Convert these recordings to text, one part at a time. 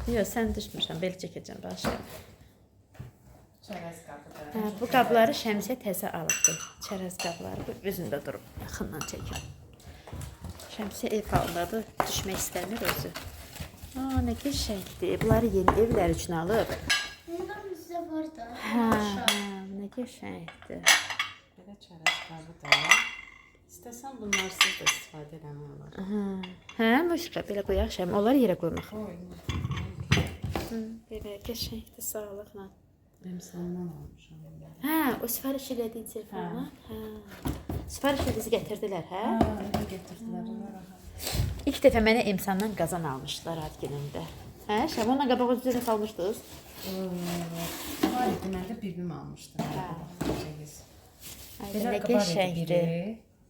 Yox, sən düşmürsən, bel çəkəcəm başa. Çərəz qabı. Bu qabları Şəmsiyə təzə alıbdı. Çərəz qabları bu özündə durub. Yaxından çəkim. Şəmsiyə ev halındadır, düşmək istəmir özü. Aa, nə qəşəngdir. Bunları yeni evlər üçün alıb. Bundan bizdə var da. Hə, nə qəşəngdir. Belə çərəz qabı da var. İstəsən bunlarsız da istifadə eləmək olar. Hə, müşqə belə qoyaq Şəm. Onları yerə qoymaq. Belə qəşəngdir, sağlıqla. Emsandan almışam. Hə, o sifariş elədiyin telefonla? Hə. Sifariş edinizi gətirdilər, hə? Hə, gətirdilər. İlk dəfə mənə emsandan qazan almışdılar ad günümdə. Hə, Şəm, onunla qabaq özünüzə salmışdınız? Var idi, mən də bibim almışdım. Belə qəşəngdir.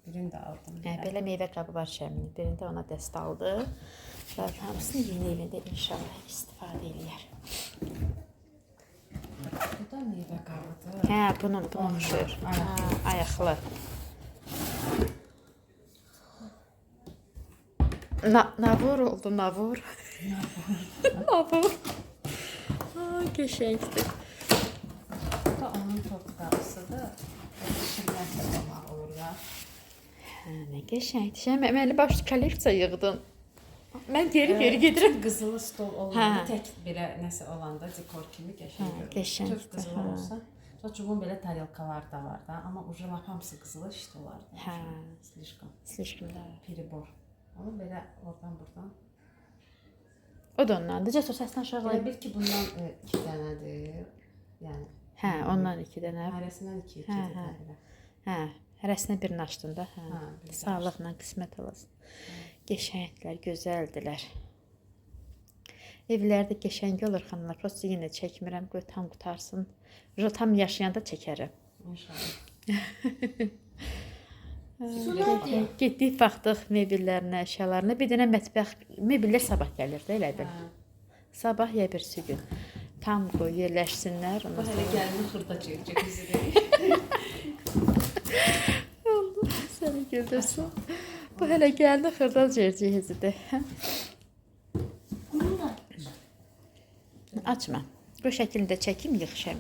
Birini də aldım. Hə, belə meyvə qabı var Şəmin. Birində ona dəst aldı. Və hamısını yeni evində inşallah istifadə eləyər. Bu da meyvə qabıdır. Hə, bunun oxşur. Ayaqlı. Navur oldu, navur. Navur. Qəşəngdir. Bu da onun tort qabısıdır. Şirmətlə olmaq olur ya. Hə, nə qəşəngdir. Şəm, əməli başlı kolleksiya yığdın. Mən geri gedirəm. Qızılı stol olanda tək belə nəsə olanda dekor kimi qəşəng görünür. Qəşəngdir. Çox qızılı olsa. Çubuğun belə tarelkalar da var da, amma ujula hamısı qızılı işte olardı. Hə. Slişkam da piribor. Onu belə oradan buradan. O da ondandır. Cəsur səsini aşağıya. Elə bil ki bundan 2 dənədir. Yəni. Hə, ondan 2 dənə. Hərəsindən 2 dənə. Hə, hərəsinə birini açdın da. Hə. Sağlıqla qismət olasın. Qəşəngdilər, gözəldilər. Evlərdə qəşəng olur xanımlar. Prosta yenə çəkmirəm, qoy tam qutarsın. Tam yaşayanda çəkərəm. İnşallah. Getdik, baxdıq mebellərinə, əşyalarına. Bir dənə mətbəx, mebellər sabah gəlir də elədir. Sabah ya birisi gün. Tam qoy, yerləşsinlər. Bu hələ gəlini xırda çəkəcək bizi də. Səni güldürsün. Bu hələ gəldi xırdal cərcihizidir. Açma. Bu şəkildə çəkim, yığışam.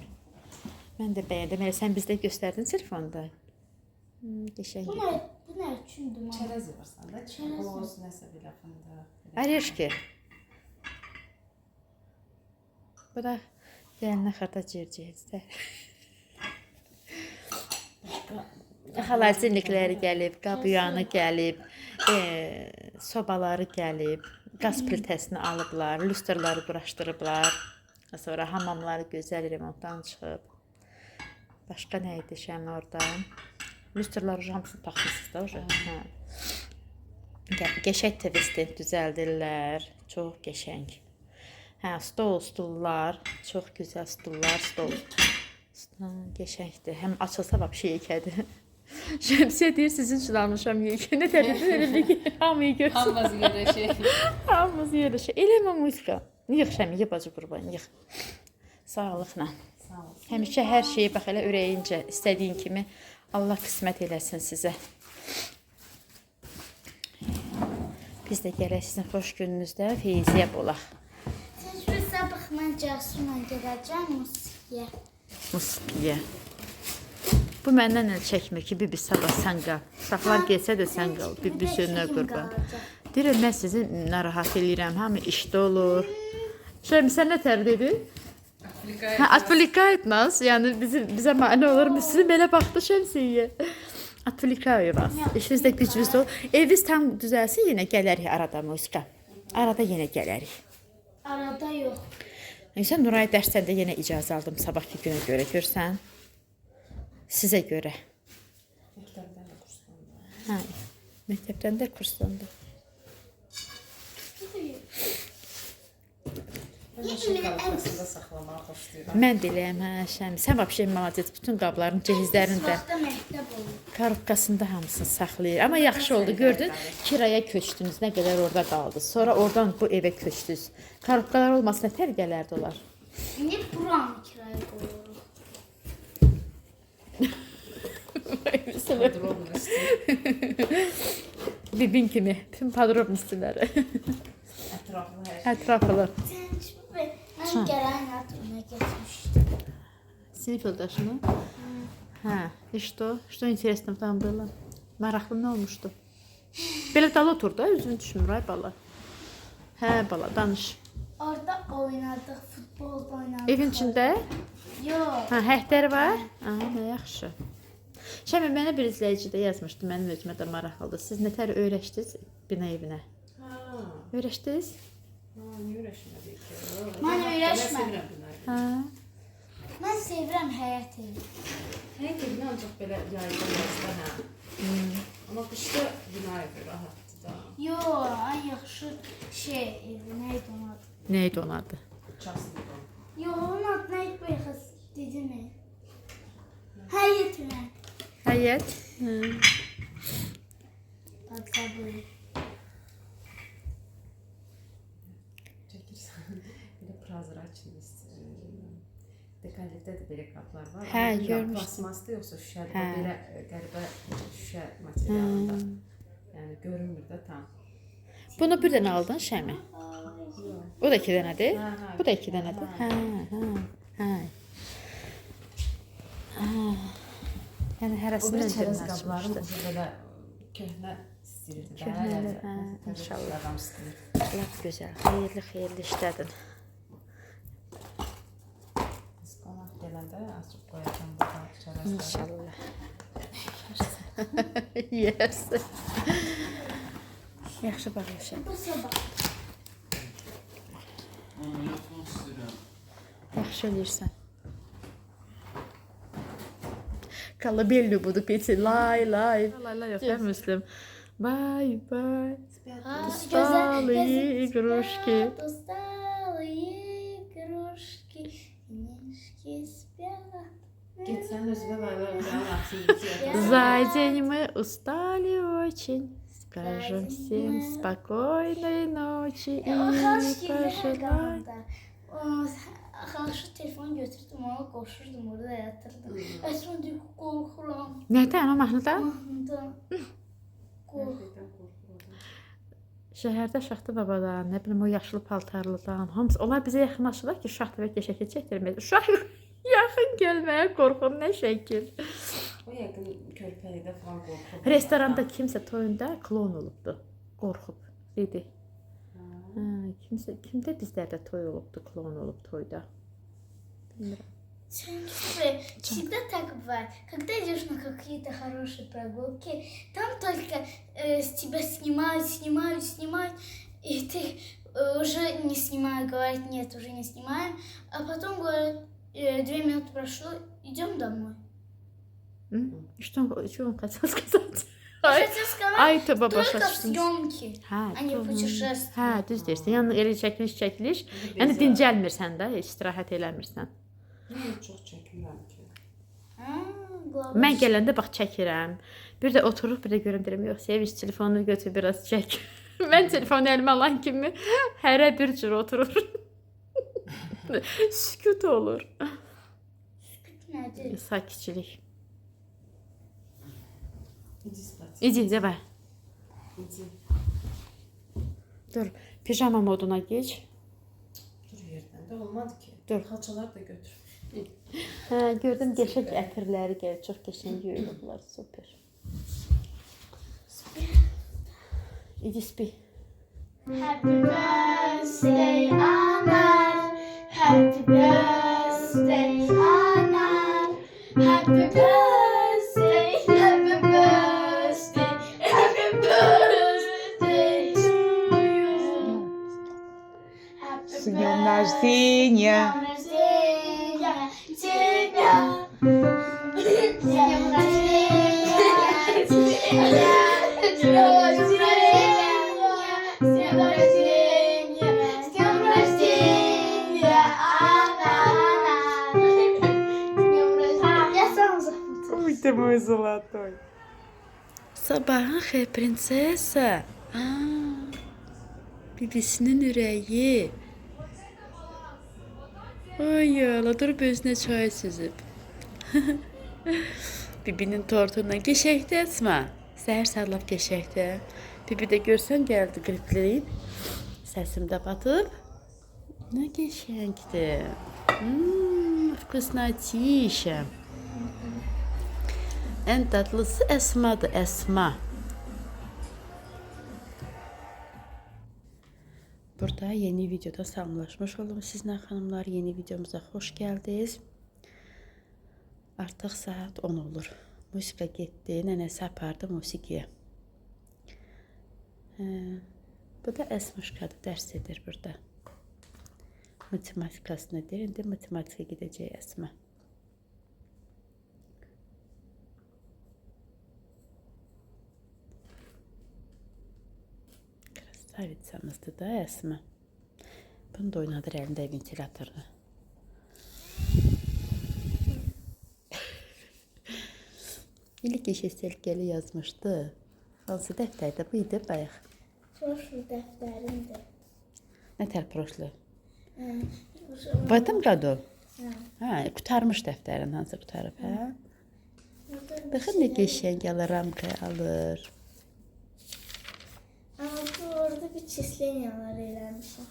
Mən də bəyəndim. Elə sən bizdə göstərdin telefonda. Qəşəng. Bu nə üçündür? Çərəz yığırsan da, çərəz nəsə belə fındıq. Arışki. Bu da gəlinə xırda cərcihizdir. Xalacinlikləri gəlib, qabıyanı gəlib, sobaları gəlib, qaz plitəsini alıblar, lüstrları quraşdırıblar. Sonra hamamları gözəl remontdan çıxıb. Başqa nə idi Şəmi orada? Lüstrları hamısını taxmışsınız da hə. Qəşəng tvesti düzəldirlər. Çox qəşəng. Hə, stullar, çox gözəl stullar, stol. Qəşəngdir. Həm açılsa vəbşə yekədir. Şəmsiyə deyir, sizin üçün almışam yekə. Nə tərəfdir elə ki, hamıyı görsün. Hamımız yerləşək. Hamımız yerləşək. Eləmə musiqa. Yığ Şəmi, yığ bacı qurban, yığ. Sağlıqla. Sağ ol. Həmişə hər şeyi bax elə ürəyincə, istədiyin kimi Allah qismət eləsin sizə. Biz də gələk sizin xoş gününüzdə feyziyə bolaq. Təcrübə sabah mən Cəsurla gedəcəm musiqiyə. Musiqiyə. Bu məndən əl çəkmir ki, bibi sabah sən qal. Uşaqlar gəlsə də sən qal. Bibi sözünə qurban. Deyirəm, mən sizi narahat eləyirəm. Hamı işdə olur. Şəmi, sən nə tər dedin? Hə, atvolikaytmaz. Yəni bizə mane olur. Sizin belə baxdı Şəmsiyyə. Atvolikaytmaz. İşiniz də gücünüz olur. Eviniz tam düzəlsin, yenə gələrik arada musiqa. Arada yenə gələrik. Arada yox. Sən Nuray dərsəndə yenə icazə aldım sabahki günə görə. Görsən? Sizə görə. Məktəbdən də kurslandı. Hə, məktəbdən də kurslandı. Mən maşın qalxasında saxlamağı xoşlayıram. Mən də eləyəm, hə, Şəmi. Sən vəbşə malacaq, bütün qabların cehizlərində, Vaxtda məktəb olur. korobkasında hamısını saxlayır. Amma yaxşı oldu, gördün, kiraya köçdünüz, nə qədər orada qaldı. Sonra oradan bu evə köçdünüz. Korobkalar olmasa nə tər gələrdi onlar? İndi buranı kiraya qoyuruq. Podrobnosti. Bibin kimi, bütün podrobnostiləri. Ətraflı hər şey. Ətraflı. Sən Mən gələn yatırına getmişdim. Sinif yoldaşını? Hə, что интересно там было? Maraqlı nə olmuşdu? Belə dala otur da, üzün düşmür ay bala. Hə bala, danış. Orada oynadıq, futbol oynadık. Evin içində? Yox. Hə, həklər var? Aha, nə yaxşı. Şəmi, mənə bir izləyici də yazmışdı, mənim özümə də maraqlıdır. Siz nətər öyrəşdiniz bina evinə? Öyrəşdiniz? Niyə öyrəşmədik ki? Mən öyrəşmədim. Hə. Mən sevirəm həyət evi. Həyət evinə ancaq belə yayda yazda hə. Amma qışda bina evi rahatdır da. Yox, ən yaxşı evi, nə idi onun adı? Nə idi onun adı? Çaslıqdan. Yox, onun adı nə idi bayaq dedimi? Həyət evi. Həyət. Baxa böyle. Çəkirsən. Belə prozraçın dekorativdə də belə qaplar var. Hə, Amma görmüşdüm. Plasmaslı yoxsa şüşəli, Hə. belə qəribə şüşə materialında. Yəni görünmür də tam. Bunu bir dənə aldın Şəmi? O da 2 dənədir? Hə, hə. Bu da 2 dənədir? Hə. Yəni O hərəsindən bir çərəz cibinə qabların açmışdı. ucu belə köhnə istəyirdi. Köhnədir, hə, inşallah. Adam istəyir. Lap gözəl, xeyirli işlədin. Biz qonaq gələndə açıb qoyacam burada çərəzləri. İnşallah. Yersin. Yaxşı baxmışam. Bu sabah. Yaxşı eləyirsən. Kolыбельную буду петь. Лай, лай. Лай, лай, я Müslüm. Bye, bye. Досталые игрушки. Досталые игрушки. Нежки спят. Get sən özünə var. За день мы устали очень. Скажем всем спокойной ночи и пожелаем. Xalşı telefonu götürdüm, ona qoşurdum, orada yatırdım. Əsmə deyir ki, qorxuram. Nədən o mahnıda? Mahnıdan. Şəhərdə Şaxta babadan, nə bilim o yaşlı paltarlıdan, hamısı onlar bizə yaxınlaşırlar ki, Şaxta və şəkil çəkdirmək. Uşaq yaxın gəlməyə qorxur, nə şəkil. O yəqin körpəlikdə falan qorxub. Restoranda kimsə toyunda klon olubdu, qorxub dedi. Kimdə bizlərdə toy olubdu, klon olub toyda. Bilmirəm. Всегда так бывает. Когда идешь на какие-то хорошие прогулки, там только с тебя снимают, и ты уже не снимаю, говорят, нет, уже не снимаем, а потом говорят, 2 минуты прошло, идем домой. Что он хотел сказать? Я хотела сказать, Ay təbə başa только düşdüm. съемки, Hə, а не путешествия. hə, düz deyirsən. Yəni elə çəkiliş. Yəni dincəlmirsən də, istirahət eləmirsən. Mən çox çəkmirəm ki. Главное, Mən gələndə bax çəkirəm. Bir də oturuq, bir də görüm deyirəm, yox, Sevinç telefonunu götür biraz çək. Mən telefonu əlimə alan kimi hərə bir cür oturur. Sükut olur. nedir? Sakitçilik. İndi ispat. İdi, davay. İndi. Dur, pijama moduna geç. Dur yerdən də olmadı ki. Dur. Xalçalar da götür. Hə, gördüm qəşəng ətirləri gəlir, çox qəşəng yuyulublar, super. İdi spi. Happy birthday, Anar. Happy birthday, Anar. Happy birthday, happy birthday, happy birthday to you. Happy С днем рождения! рождения тебя. С днем рождения тебя. С днем рождения. С днем рождения. С днем рождения, Анна. С днем рождения. Я сам запуталась. Ой, ты мой золотой! Sabahın xeyir prinsesa. Bibisinin ürəyi. Ay yala, durub özünə çay süzüb. Bibinin tortundan qəşəngdir Əsma. Səhər sağlab qəşəngdir. Bibi də görsən gəldi qripləyib. Səsim də batıb. Nə qəşəngdir. Vkusnatişə. Ən tatlısı Əsmadır, Əsma. Burada yeni videoda salamlaşmış olum sizlə xanımlar. Yeni videomuza xoş gəldiniz. Artıq saat 10 olur. Musiqa getdi, nənəsi apardı musiqiyə. Bu da Əsmışqadır, dərs edir burada. Matematikasını deyir, indi matematika gedəcək Əsmə. Krasavitsamızdır da Əsmə. Bunu da oynadır əlində ventilatorunu. İlk eşesəlgəli yazmışdı. Hansı dəftərdə bu idi bayaq? Proşlu dəftərimdir. Nə tər proşlu? В этом году? Ha, qutarmış dəftərin hansı qutarıb, hə? Baxın nə qəşəng alır, ramkaya alır. Ama bu orada bir çisleniyalar eləmişim.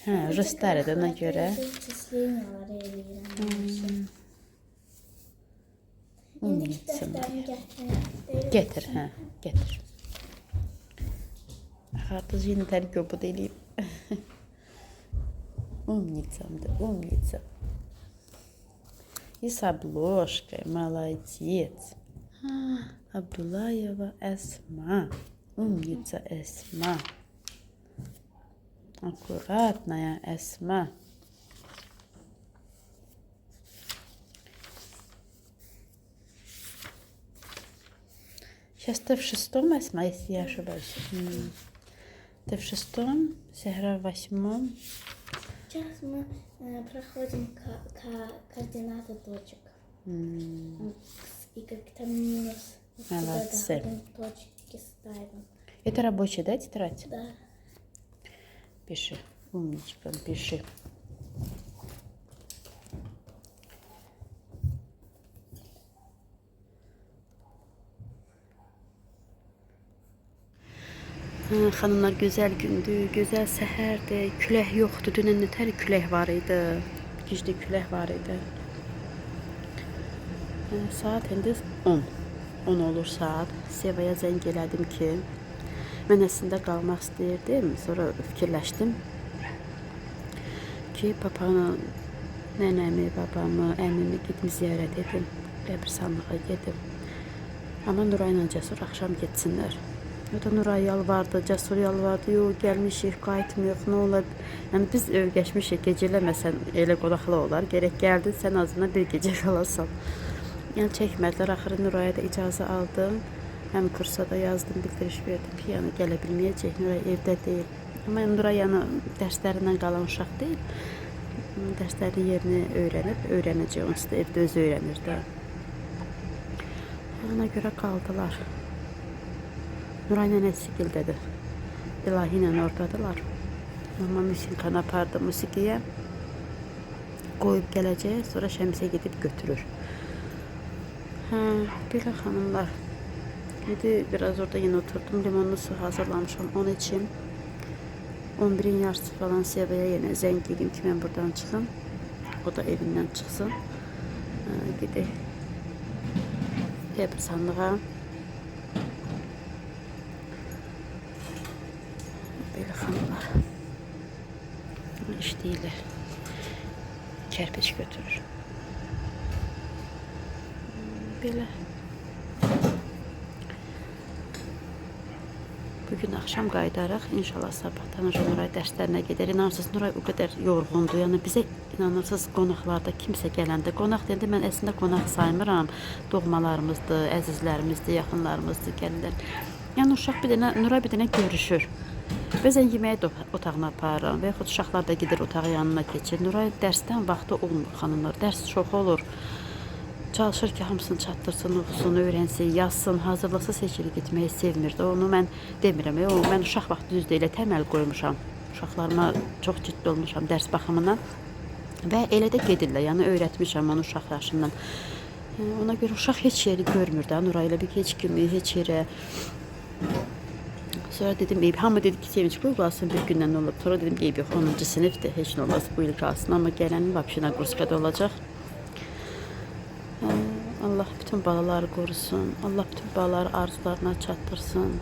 Hə, rüstləri də ona görə. Çisleniyalar eləmişim. İndiki dəftərimi gətirmək. Getir, hə, getir. Artıq yeni təri göbud eləyim. Умницамdır, умница. И с обложкой, молодец. Абдулаева Эсма. Умница Эсма. Аккуратная Эсма. Сейчас ты в 6-м, Эсма, если я ошибаюсь. Ты в 6-м, Сехра в 8-м. Сейчас мы проходим координаты точек. И как-то минус. Молодцы. Точки ставим. Это рабочая, да, тетрадь? Да. Пиши. Умничка, пиши. Xanımlar, gözəl gündür, gözəl səhərdir, külək yoxdur. Dünən nətər külək var idi, güclü külək var idi. Saat indi 10. 10 olur saat. Sevaya zəng elədim ki, mən əslində qalmaq istəyirdim. Sonra fikirləşdim ki, papanı, nənəmi, babamı, əmimi gedim ziyarət edim, qəbirstanlığa gedim. Amma Nuray ilə Cəsur axşam getsinlər. O da Nuray yalvardı, Cəsur yalvardı, yox gəlmişik, qayıtmıyıq, nə olar? Yəni biz öyrəşmişik, gecələməsən elə qonaqlı olar, gərək gəldin, sən azından bir gecə qalasan. Yəni çəkmədilər, axırı Nuraya da icazə aldım, həm kursa da yazdım, bildiriş verdim ki, yəni gələ bilməyəcək, Nuray evdə deyil. Amma Nuray yəni dərslərindən qalan uşaq deyil, dərslərin yerini öyrənib, öyrənəcək, onsuz da evdə özü öyrənir də. Ona görə qaldılar. Nuray nənəsi gildədir. İlahi ilə oradadılar. Mama müzikanı apardı musiqiyə. Qoyub gələcək, sonra Şəmsə gedib götürür. Belə xanımlar. İndi biraz orada yenə oturdum. Limonlu su hazırlamışam onun için. 11'in yarısı falan Sevaya yenə zəng edeyim ki, mən buradan çıxım. O da evindən çıxsın. Gedək qəbirstanlığa. Belə xanımlar işləyirlər. Kərpiç götürür. Belə. Bugün axşam qayıdaraq inşallah sabahdan Nuray dərslərinə gedər. İnanırsınız Nuray o qədər yorğundur. Yəni bizə inanırsınız qonaqlarda kimsə gələndə, qonaq deyəndə mən əslində qonaq saymıram. Doğmalarımızdır, əzizlərimizdir, yaxınlarımızdır gəlirlər. Yəni uşaq bir dənə Nuray bir dənə görüşür. Bəzən yeməyə də otağına aparıram və yaxud uşaqlar da gedir otağı yanına keçir. Nuray dərsdən vaxtı olmur xanımlar. Dərs çox olur. Çalışır ki, hamısını çatdırsın, oxusun, öyrənsin, yazsın, hazırlıqsız heç yerə getməyi sevmirdi. Onu mən demirəm. Mən uşaq vaxtı düzdür elə təməl qoymuşam. Uşaqlarıma çox ciddi olmuşam dərs baxımından. Və elə də gedirlər. Yəni öyrətmişəm onu uşaq yaşından. Ona görə uşaq heç yeri görmür də. Nuray elə bir heç kimi, heç yerə Sonra dedim, eyb, hamı dedi ki, Sevinç qoy qalsın, bir gündən olub. Sonra dedim, eyb, yox, 10-cu sinifdir, heç nə olmaz, bu il qalsın. Amma gələnin vapşı Naqurskada olacaq. Allah bütün balaları qorusun. Allah bütün balaları arzularına çatdırsın.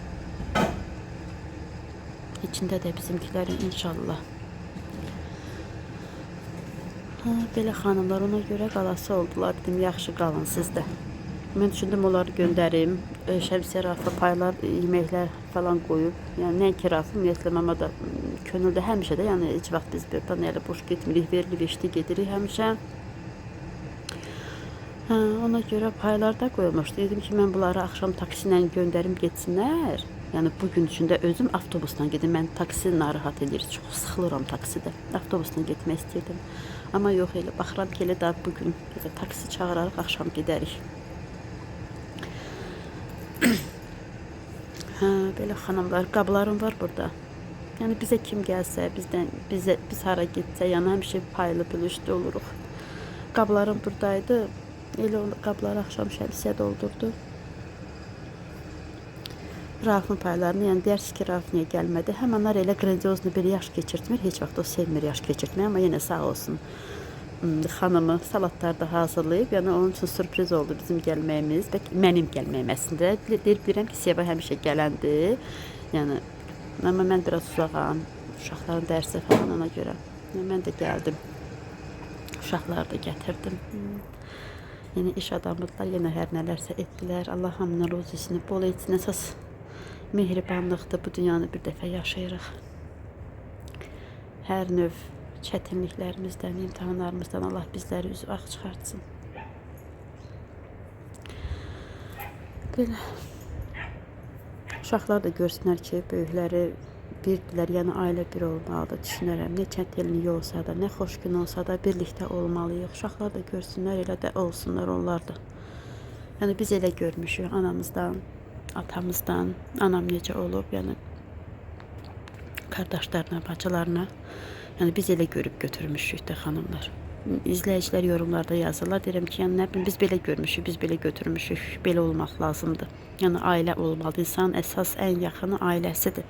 İçində də bizimkilərin inşallah. Belə xanımlar ona görə qalası oldular. Dedim, yaxşı qalın siz də. Mən düşündüm, onları göndərim. Şəmsiyə Rafa paylar, yeməklər falan qoyub. Yəni, nə ki Rafa, ümumiyyətlə, mama da könüldə həmişə də, yəni heç vaxt biz buradan elə boş getmirik, verilib, eşdi gedirik həmişə. Ona görə paylarda qoyulmuşdu. Dedim ki, mən bunları axşam taksi ilə göndərim getsinlər. Yəni, bugün içində özüm avtobusla gedim. Mən taksi narahat edir, çox sıxılıram taksidə. Avtobusla getmək istəyirdim. Amma yox, elə baxıram ki, elə daha bugün taksi çağırarıq, axşam gedərik. Belə xanımlar, qablarım var burada. Yəni, bizə kim gəlsə, biz hara getsə, yəni həmişə paylı bölüşdə oluruq. Qablarım buradaydı. Elə qabları axşam Şəmsiyə doldurdu. Raufun paylarını, yəni deyərsiniz ki, Rauf niyə gəlmədi? Həmanlar elə grandiozlu bir yaş keçirtmir. Heç vaxt o sevmir yaş keçirtməyi, amma yenə sağ olsun. Xanımı salatlar da hazırlayıb, yəni onun üçün sürpriz oldu bizim gəlməyimiz. Mənim gəlməyim əslində. Bilirəm ki, Seva həmişə gələndir. Yəni, amma mən biraz uzağam. Uşaqların dərsi falan ona görə. Yəni, mən də gəldim. Uşaqları da gətirdim. Yəni, iş adamıdırlar, yenə hər nələrsə etdilər. Allah hamının ruzisini bol etsin. Əsas mehribanlıqdır. Bu dünyanı bir dəfə yaşayırıq. Hər növ çətinliklərimizdən, imtahanlarımızdan Allah bizləri üzü ağ çıxartsın. Belə. Uşaqlar da görsünlər ki, böyükləri birdilər, yəni ailə bir olmalıdır, düşünərəm. Nə çətinlik olsa da, nə xoş gün olsa da birlikdə olmalıyıq. Uşaqlar da görsünlər, elə də olsunlar onlar da. Yəni biz elə görmüşük anamızdan, atamızdan, anam necə olub, yəni qardaşlarına, bacılarına. Yəni biz elə görüb götürmüşük də xanımlar. İzləyicilər yorumlarda yazırlar, deyirəm ki, yəni nə bilim biz belə görmüşük, biz belə götürmüşük, belə olmaq lazımdır. Yəni ailə olmalıdır. İnsanın əsas ən yaxını ailəsidir.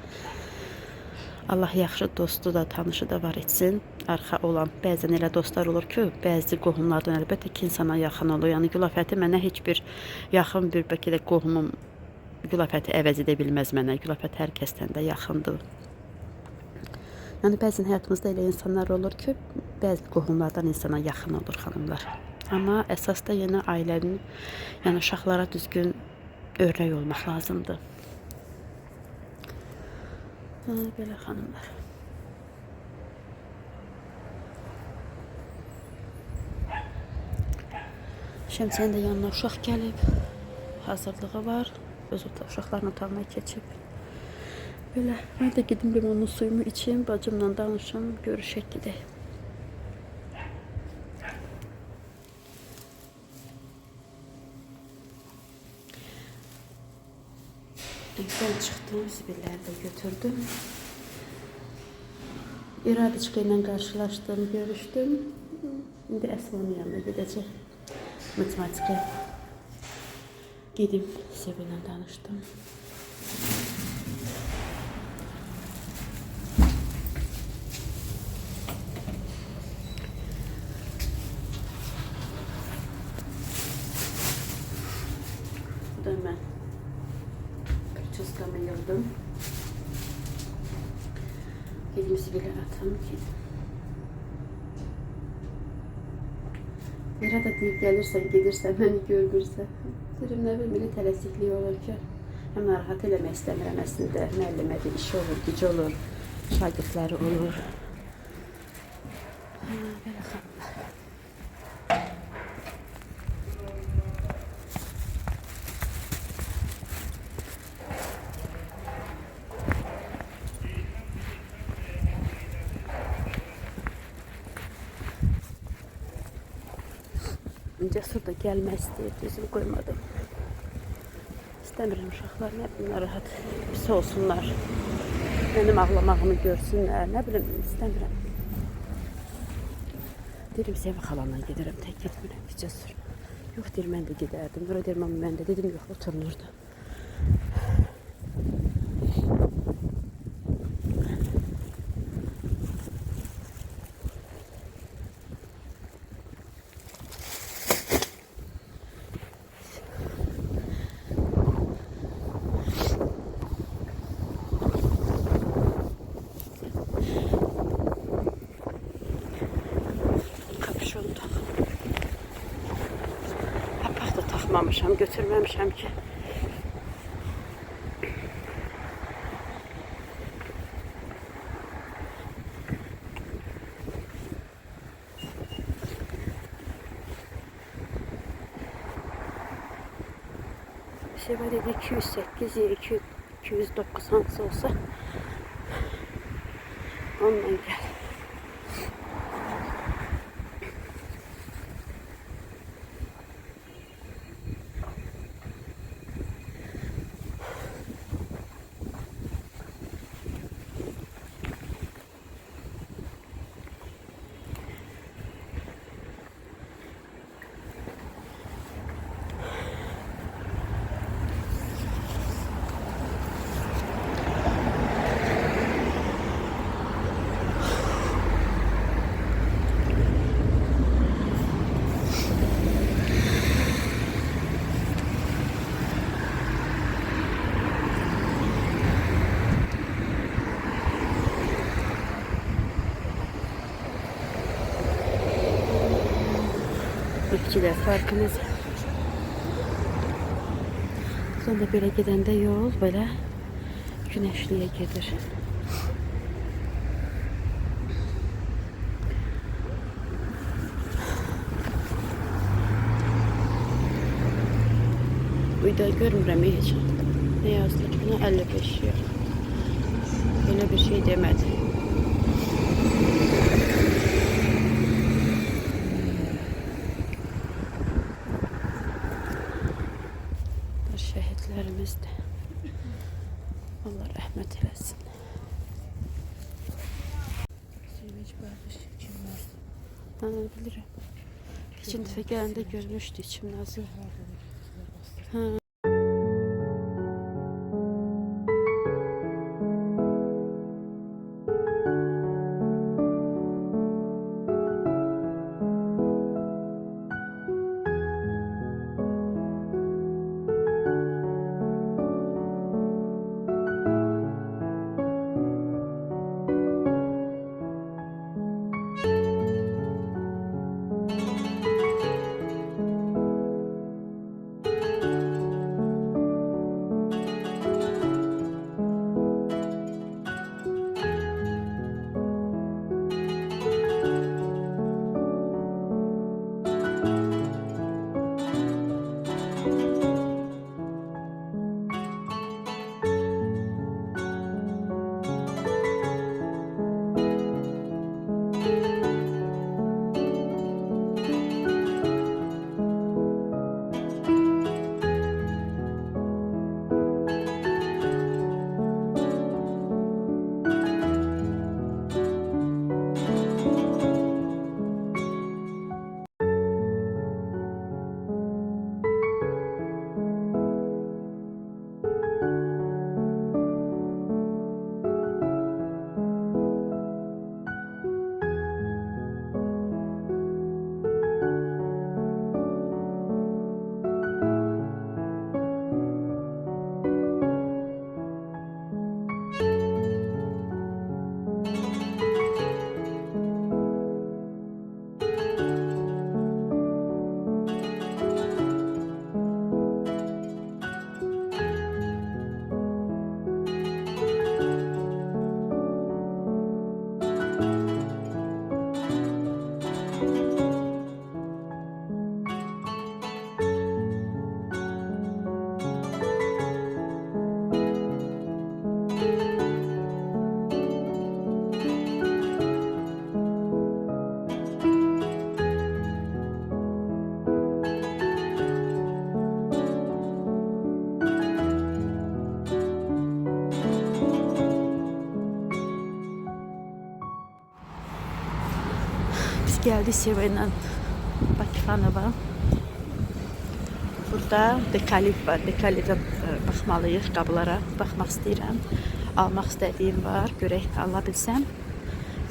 Allah yaxşı dostu da, tanışı da var etsin. Arxa olan bəzən elə dostlar olur ki, bəzi qohumlardan əlbəttə ki, insana yaxın olur. Yəni Gülafəti mənə heç bir yaxın bir bəlkə də qohumum Gülafəti əvəz edə bilməz mənə. Gülafət hər kəsdən də yaxındır. Yəni bəzən həyatımızda elə insanlar olur ki, bəzi qohumlardan insana yaxın olur xanımlar. Amma əsas da yenə ailənin, yəni uşaqlara düzgün örnek olmaq lazımdır. Belə xanımlar. Şəmsiyyənin də yanına uşaq gəlib. Hazırlığı var. Öz uşaqların otağına keçib. Belə, mən də gedim limonlu suyumu içim, bacımla danışım, görüşək gedək. Evdən çıxdım, zibilləri də götürdüm. İradiçka ilə qarşılaşdım, görüşdüm. İndi Əsmanın yanına gedəcək. Matematikə gedim, Seva ilə danışdım. Bu da mən çuskamı yıldım. Gedim Sibel'e atım ki. Yara da deyib gəlirsən, gedirsən, məni görmürsən. Deyirəm, nə bilmə, tələsiklik olur ki. Həm narahat eləmək istəmirəm əslində. Müəllimədə işi olur, gücü olur, şagirdləri olur. Belə xanımlar. Cəsur da gəlmək istəyirdi, üzüm qoymadım. İstəmirəm uşaqlar, nə bilim, rahat pis olsunlar. Mənim ağlamağımı görsünlər, nə bilim, istəmirəm. Deyirəm, Seva xalanla gedirəm, tək getmirəm ki, Cəsur. Yox, deyir, mən də gedərdim. Bura deyirəm, amma mən də dedim, yox, oturun orada. almamışam, götürməmişəm ki. Şey var idi 208 ya 209 hansı olsa onunla gel. Bekçiler farkımız. Sonra belə gedəndə yol belə güneşliyə gedir. Uyda görmürəm heç. Ne yazdı? Buna 55 yok. Böyle bir şey demedi. Şehitlerimiz de. Allah rahmet eylesin. Ha, bilirim. Geçen defa gelende görmüştü içim nazı. Ha. Geldi Sevayla Bakıxanova. Burada Dekalib var. Dekalibə baxmalıyıq, qablara baxmaq istəyirəm. Almaq istədiyim var. Görək ala bilsəm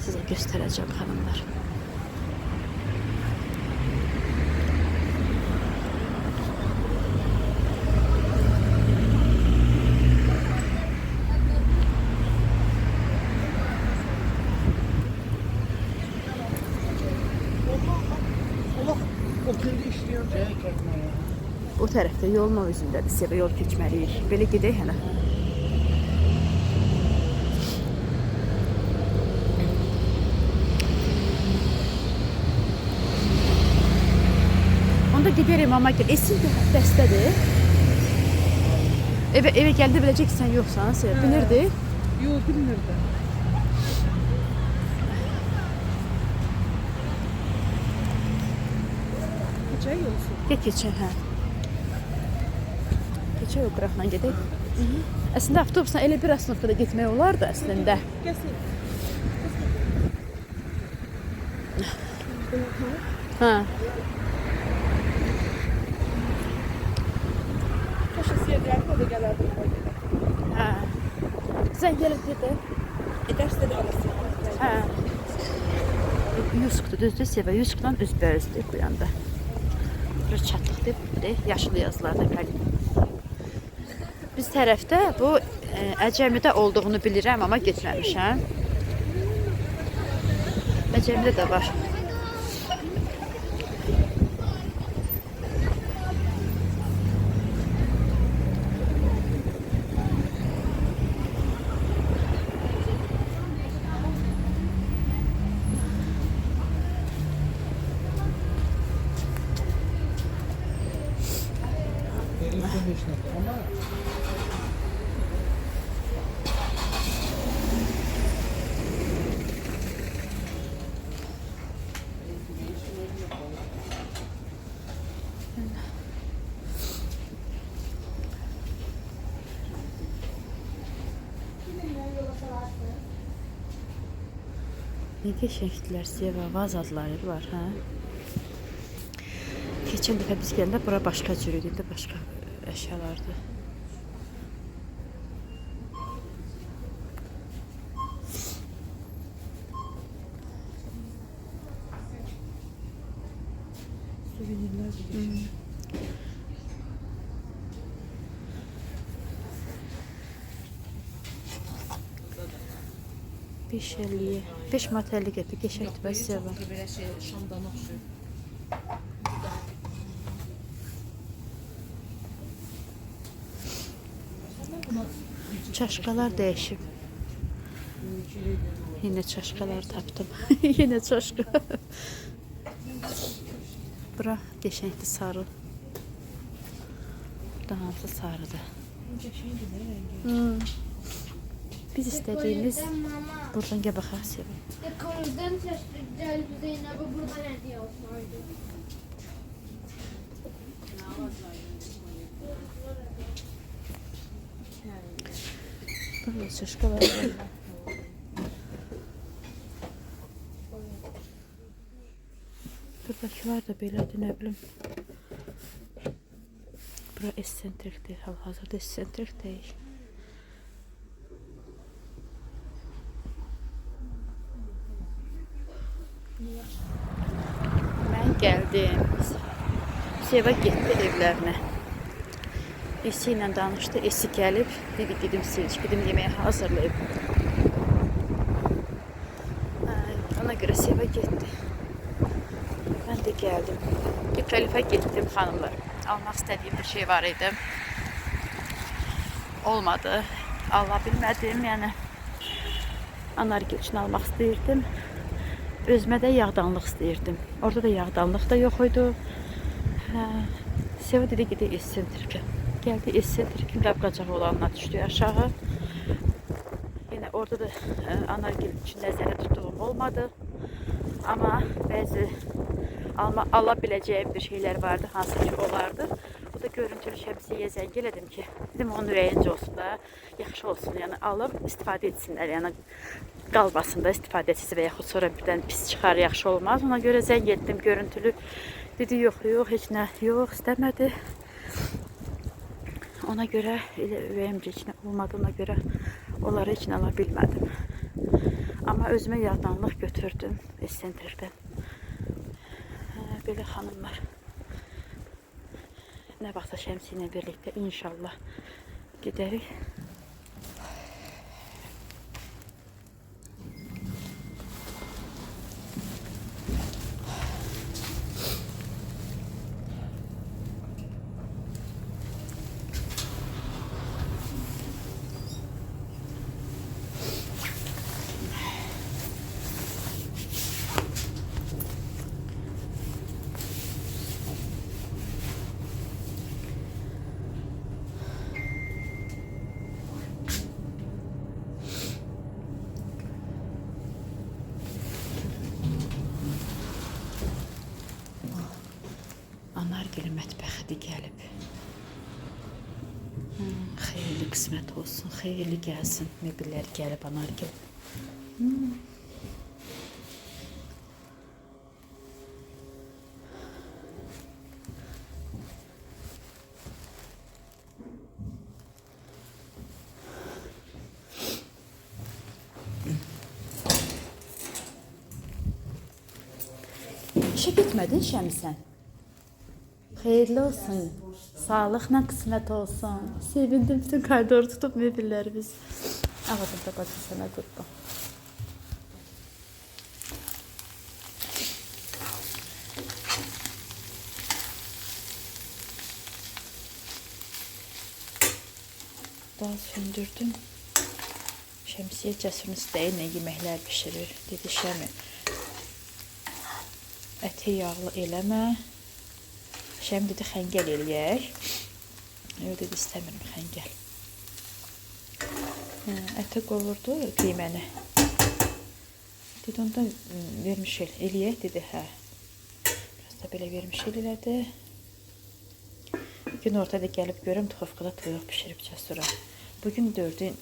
sizə göstərəcəm xanımlar. O tərəfdə yolun o üzündədir. Seva yol keçməliyik. Belə gedək hələ. Onda giderim ama esin dəstədir. Eve geldi biləcəksən yoxsan, Seva bilirdi. Yox, bilmirdi. Keçək yolsun. Keçək, hə. Keçək o qıraqla gedək. Əslində avtobusla elə bir asnıfda getmək olardı əslində. Kəsin. Hə. Kaşası yerlərdə də gələrdi. Hə. Zəng gəlib dedi. Dərs də arası. Hə. Yuskdur, düzdür Seva. Yuskdan üzbəüzdür bu yanda. Burası çatlıqdır. Yaşlı yazılarda qəlim. Biz tərəfdə bu Əcəmidə olduğunu bilirəm, amma getməmişəm. Əcəmidə də var. Ne geçenler Seva, vazadılar var ha. Geçen dəfə biz gələndə bura başqa cür idi, indi başqa əşyalardı. Suvenirlər də. 5.50'ye. 5 manat 50 qəpik geçəkdir bəs Seva. Belə şey Şamdan oxşur. Çaşkalar değişib. Yine çaşkalar tapdım. Yine çaşka. Bura geçəkdir sarı. Burada hamısı sarıdır. Biz istediğimiz buradan gel baxaq Seva. Yakamızdan şaşıracağız Zeynep'e buradan hediye olsaydı. Burada çaşkalar var. Buradakiler de belədir, nə bilim. Bura essentrikdir, hal-hazırda essentrik deyil. Mən gəldim. Seva getdi evlərinə. Esi ilə danışdı, Esi gəlib, dedi gedim Sevinç, gedim yeməyə hazırlayıb. Ona görə Seva getdi. Mən də gəldim. Xəlifə getdim xanımlar. Almaq istədiyim bir şey var idi. Olmadı. Ala bilmədim, yəni anarki üçün almaq istəyirdim. Özümə də yağdanlıq istəyirdim. Orada da yağdanlıq da yox idi. Seva dedi gedək essentrikə. Gəldi essentrikin qapqacağı olanına düşdü aşağı. Yine orada da anarki üçün nəzərə tutduğum olmadı. Amma bəzi alabileceğim bir şeyler vardı, hansı ki olardı. O da görüntülü şəmsiyə zəng elədim ki, dedim onun ürəyincə olsun da, yaxşı olsun, yəni alıb istifadə etsinlər, yəni qalmasında istifadə etsin və yaxud sonra birdən pis çıxar, yaxşı olmaz. Ona görə zəng etdim görüntülü. Dedi yox, heç nə, yox, istəmədi. Ona görə elə ürəyimcə heç nə olmadı, ona görə onları heç nə ala bilmədim. Amma özümə yağdanlıq götürdüm essentrikdən. Böyle hanımlar. Ne vaxtsa Şəmsi ilə birlikdə inşallah gedərik. Anargülü mətbəxidir gəlib. Xeyirli qismət olsun, xeyirli gəlsin. Mebellər gəlib Anargül. İşə getmədin Şəmsən? Xeyirli olsun. Sağlıqla qismət olsun. Sevindim bütün koridoru tutub mebellərimiz. Ağzımda bacı sənə qurban. Daha söndürdüm. Şəmsiyə Cəsurun istəyinlə yeməklər pişirir. Dedi Şəmi, əti yağlı eləmə. Şəm dedi xəngəl eləyək. Yox dedi istəmirəm xəngəl. Əti qovurdu qiyməni. Dedi ondan vermişil eləyək dedi hə. Biraz da belə vermişil elədi. Gün ortada gəlib görüm tuxovkada toyuq pişirib Cəsura. Bugün 4-ün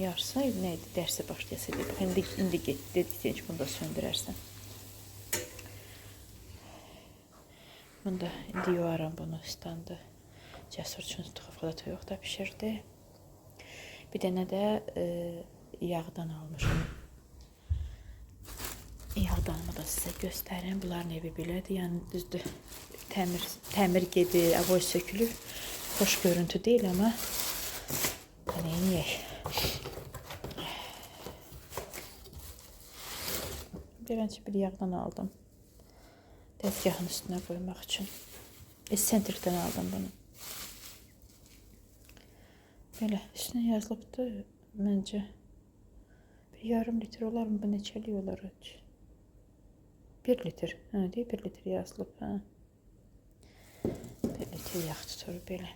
yarısı nə idi dərsə başlayasa dedi. İndi get dedi ki bunu da söndürərsən. Bunda indi yuvaram bunu istandı. Cəsur üçün tuxovkada toyuq da pişirdi. Bir dənə də yağdan almışım. Yağdanımı da sizə göstərim. Bunların evi belədir. Yəni düzdür. Təmir gedir, avoy sökülür. Xoş görüntü deyil amma neyək? Bir yağdan aldım. Dəzgahın üstünə qoymaq üçün. Essentrikdən aldım bunu. Belə, üstünə yazılıbdı məncə. Bir yarım litr olar mı? Bu neçəlik olar? 1 litr. Hə, deyil, 1 litr yazılıb. Hə. 1 litr yağ tutur belə.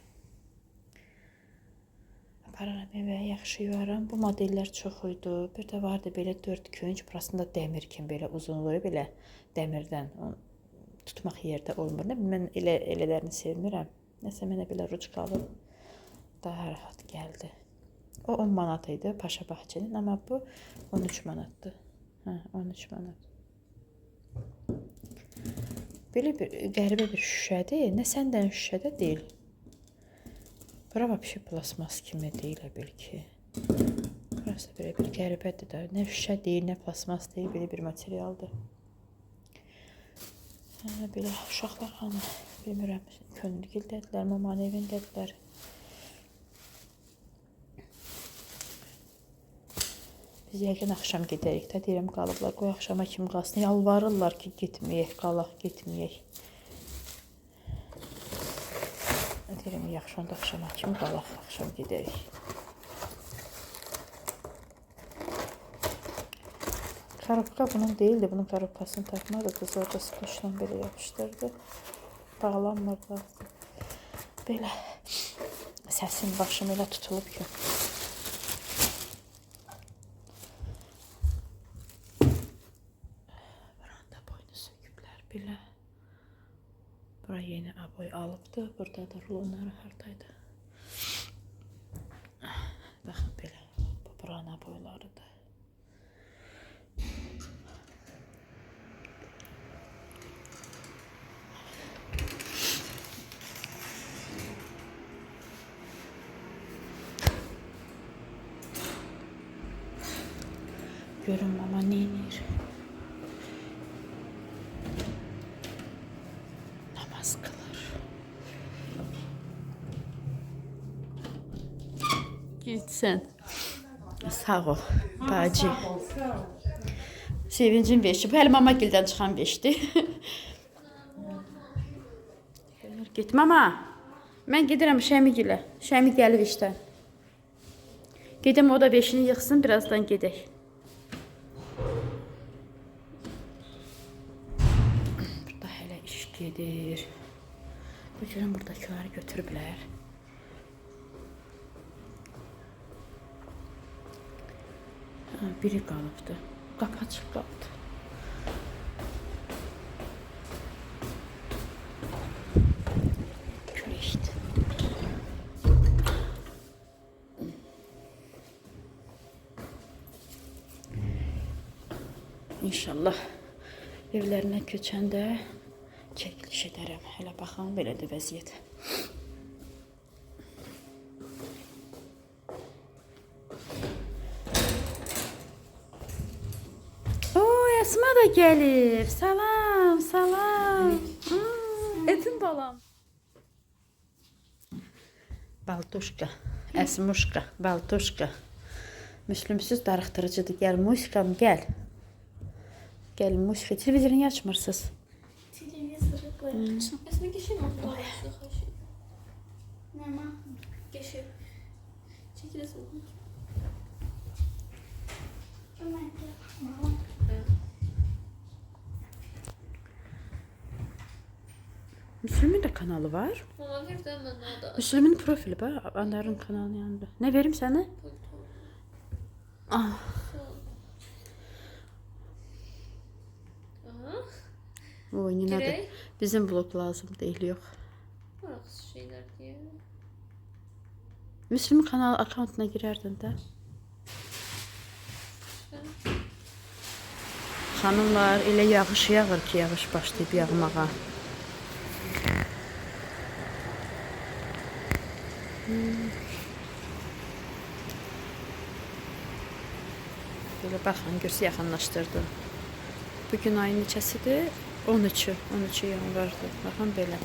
Apararam evə, yaxşı yuvaram. Bu modellər çox idi. Bir də vardı belə 4 künc. Burasında dəmir kimi belə uzunluğu belə dəmirdən tutmaq yerdə olmur. Mən elələrini sevmirəm. Nəsə mənə belə ruçkalı daha rahat gəldi. O 10 manat idi Paşa Bahçenin, amma bu 13 manatdır. Hə, 13 manat. Belə bir qəribə bir şüşədir. Nə səndən şüşədə deyil. Bura vəbşi plasmas kimi deyil bil ki. Burası belə bir qəribədir də. Nə şüşə deyil, nə plasmas deyil, belə bir materialdır. Belə uşaqlar hanı, bilmirəm, könülgildədirlər, mamanı evindədirlər. Biz yəqin axşam gedərik də, deyirəm qalıblar, qoy axşama kim qalsın. Yalvarırlar ki, getməyək, qalaq, getməyək. Deyirəm, yaxşı onda axşama kim qalaq, axşam gedərik. Karobka bunun değildi. Bunun karobkasını takmadı. Kız orada skoçla böyle yapıştırdı. Bağlanmırdı. Böyle səsin başım elə tutulub ki. Buranda boynu söküblər belə. Bura yeni aboy alıbdı. Burada da rulonları hardaydı. Baxın belə. Bu buranın aboylarıdır. Görün mama neyinir? Namaz kılar. Git sen. Sağ ol bacı. Sevincim beşi. Bu hələ mama gildən çıxan beşdi. Git mama. Mən gedirəm Şəmigilə. Şəmi gəlib işdən. Gedim o da beşini yıxsın, birazdan gedək. Burada hələ iş gedir. Bu görün buradakiləri götürüblər. Biri qalıbdı. Qapı açıq qaldı. İnşallah evlərinə köçəndə çəkiliş edərəm. Hələ baxın, belədir vəziyyət. Oy, Əsma da gəlib. Salam, salam. Etin balam. Baltuşka, Əsmuşka, Baltuşka. Müslümsüz darıxdırıcıdır. Gəl, Muskam, gəl. Gəl, Muska. Televizorunu niyə açmırsınız? Televizoru koyalım. Esme geçeyim mi? Mama. Geçeyim. Çekilesin. Mama. Müslümün de kanalı var. Mama bir de ben orada. Müslümün profili var. Anların kanalının yanında. Ne vereyim sana? Ah. Aha. O yine de Direkt. bizim blog lazım değil, yok. Bak şeyler diye. Müslümün kanal accountuna girerdin de. Xanımlar, elə yağış yağır ki, yağış başlayıb yağmağa. Belə baxın, görsə yaxınlaşdırdım. Bugün ayın neçəsidir? 13 yanvardır. Baxın belə.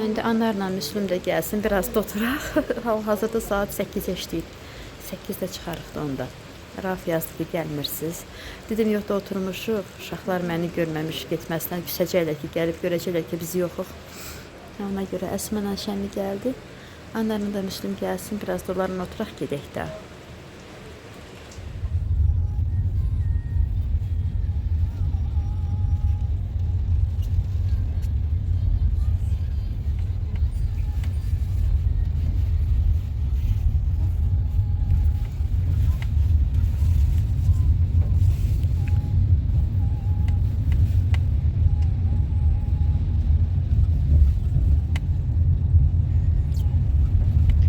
İndi Anarla Müslüm də gəlsin, biraz da oturaq. Hal-hazırda saat 8 işləyir. 8-də çıxarıq da onda. Raf yazdı ki, gəlmirsiniz. Dedim, yox da oturmuşuq. Uşaqlar məni görməmiş, getməsinlər. Küsəcəklər ki, gəlib görəcəklər ki, biz yoxuq. Ona görə Əsmənlə Şəmi gəldi. Anarla da Müslüm gəlsin, biraz da onlarla oturaq, gedək də.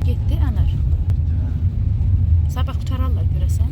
Getdi Anar. Sabah qutararlar görəsən.